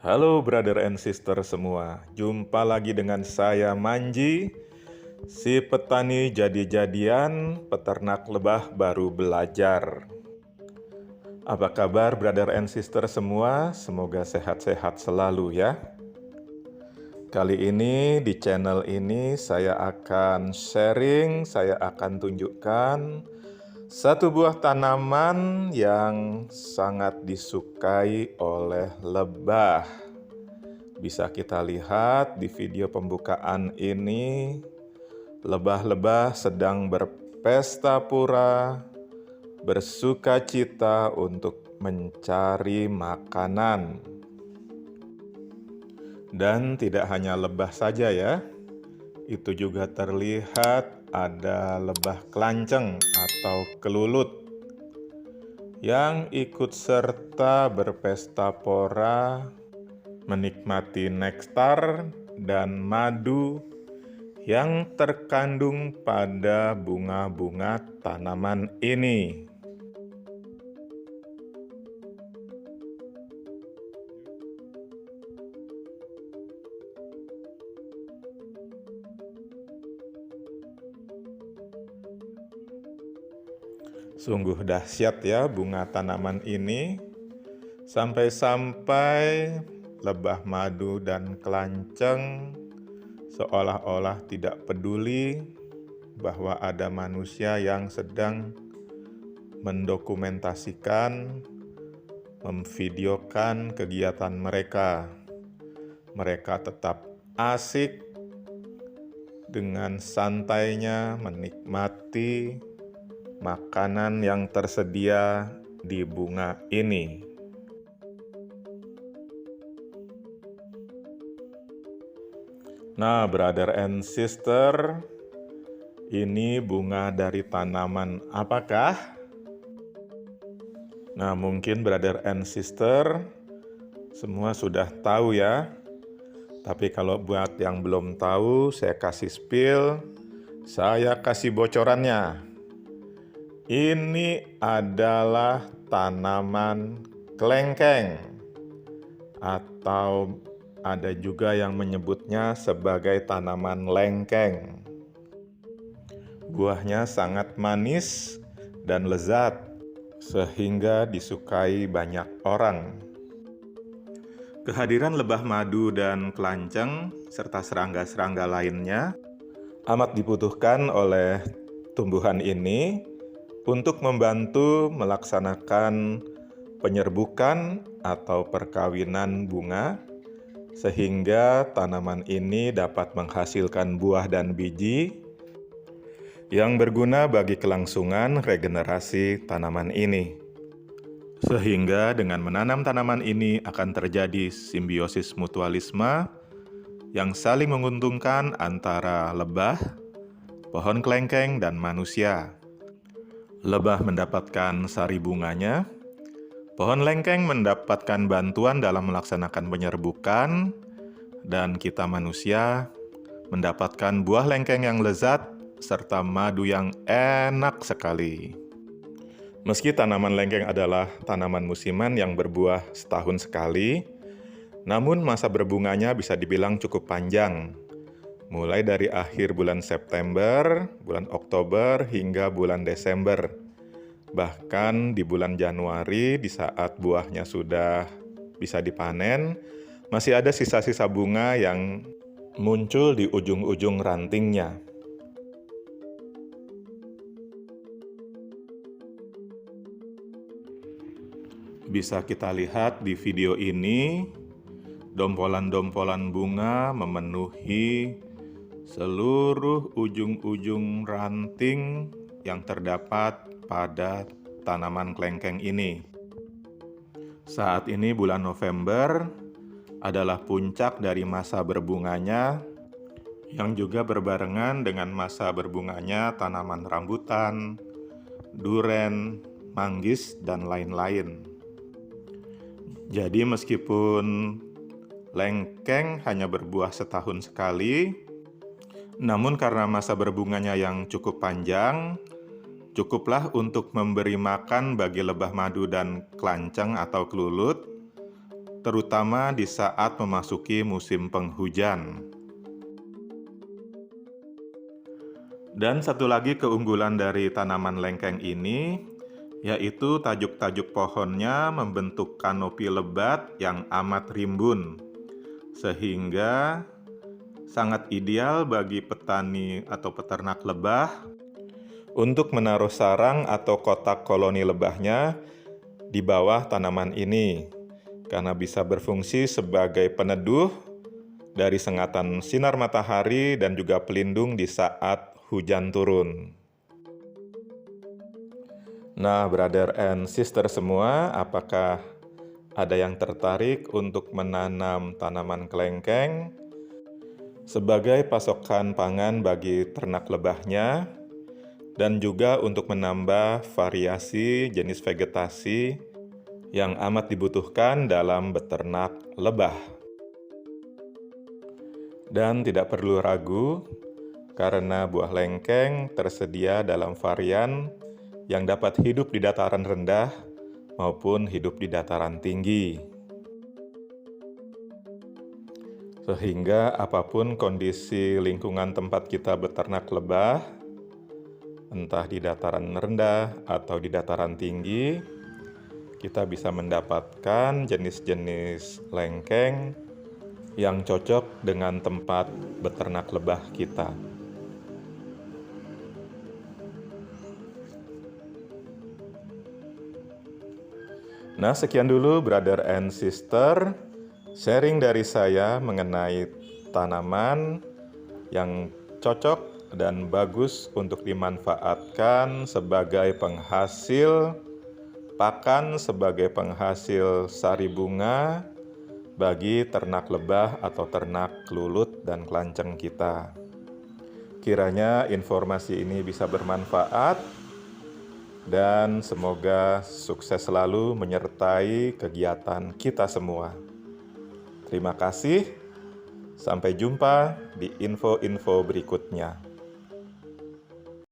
Halo brother and sister semua, jumpa lagi dengan saya Manji, si petani jadi-jadian, peternak lebah baru belajar. Apa kabar brother and sister semua? Semoga sehat-sehat selalu ya. Kali ini di channel ini saya akan sharing, saya akan tunjukkan satu buah tanaman yang sangat disukai oleh lebah. Bisa kita lihat di video pembukaan ini, lebah-lebah sedang berpesta pura, bersuka cita untuk mencari makanan. Dan tidak hanya lebah saja ya, itu juga terlihat ada lebah kelanceng atau kelulut yang ikut serta berpesta pora, menikmati nektar dan madu yang terkandung pada bunga-bunga tanaman ini. Sungguh dahsyat ya bunga tanaman ini, sampai-sampai lebah madu dan kelanceng seolah-olah tidak peduli bahwa ada manusia yang sedang mendokumentasikan, memvideokan kegiatan mereka. Mereka tetap asik dengan santainya menikmati makanan yang tersedia di bunga ini. Nah, brother and sister, ini bunga dari tanaman apakah? Nah, mungkin brother and sister semua sudah tahu ya. Tapi kalau buat yang belum tahu, saya kasih spill, saya kasih bocorannya. Ini adalah tanaman kelengkeng, atau ada juga yang menyebutnya sebagai tanaman lengkeng. Buahnya sangat manis dan lezat, sehingga disukai banyak orang. Kehadiran lebah madu dan kelanceng, serta serangga-serangga lainnya, amat dibutuhkan oleh tumbuhan ini untuk membantu melaksanakan penyerbukan atau perkawinan bunga, sehingga tanaman ini dapat menghasilkan buah dan biji yang berguna bagi kelangsungan regenerasi tanaman ini. Sehingga dengan menanam tanaman ini akan terjadi simbiosis mutualisme yang saling menguntungkan antara lebah, pohon kelengkeng, dan manusia. Lebah mendapatkan sari bunganya, pohon lengkeng mendapatkan bantuan dalam melaksanakan penyerbukan, dan kita manusia mendapatkan buah lengkeng yang lezat serta madu yang enak sekali. Meski tanaman lengkeng adalah tanaman musiman yang berbuah setahun sekali, namun masa berbunganya bisa dibilang cukup panjang, mulai dari akhir bulan September, bulan Oktober, hingga bulan Desember. Bahkan di bulan Januari, di saat buahnya sudah bisa dipanen, masih ada sisa-sisa bunga yang muncul di ujung-ujung rantingnya. Bisa kita lihat di video ini, dompolan-dompolan bunga memenuhi seluruh ujung-ujung ranting yang terdapat pada tanaman kelengkeng ini. Saat ini bulan November adalah puncak dari masa berbunganya, yang juga berbarengan dengan masa berbunganya tanaman rambutan, duren, manggis, dan lain-lain. Jadi meskipun lengkeng hanya berbuah setahun sekali, namun karena masa berbunganya yang cukup panjang, cukuplah untuk memberi makan bagi lebah madu dan kelanceng atau kelulut, terutama di saat memasuki musim penghujan. Dan satu lagi keunggulan dari tanaman lengkeng ini, yaitu tajuk-tajuk pohonnya membentuk kanopi lebat yang amat rimbun, sehingga sangat ideal bagi petani atau peternak lebah untuk menaruh sarang atau kotak koloni lebahnya di bawah tanaman ini, karena bisa berfungsi sebagai peneduh dari sengatan sinar matahari dan juga pelindung di saat hujan turun. Nah, brother and sister semua, apakah ada yang tertarik untuk menanam tanaman kelengkeng sebagai pasokan pangan bagi ternak lebahnya, dan juga untuk menambah variasi jenis vegetasi yang amat dibutuhkan dalam beternak lebah? Dan tidak perlu ragu, karena buah lengkeng tersedia dalam varian yang dapat hidup di dataran rendah maupun hidup di dataran tinggi. Sehingga apapun kondisi lingkungan tempat kita beternak lebah, entah di dataran rendah atau di dataran tinggi, kita bisa mendapatkan jenis-jenis lengkeng yang cocok dengan tempat beternak lebah kita. Nah, sekian dulu brother and sister, sharing dari saya mengenai tanaman yang cocok dan bagus untuk dimanfaatkan sebagai penghasil pakan, sebagai penghasil sari bunga bagi ternak lebah atau ternak kelulut dan kelanceng kita. Kiranya informasi ini bisa bermanfaat dan semoga sukses selalu menyertai kegiatan kita semua. Terima kasih. Sampai jumpa di info-info berikutnya.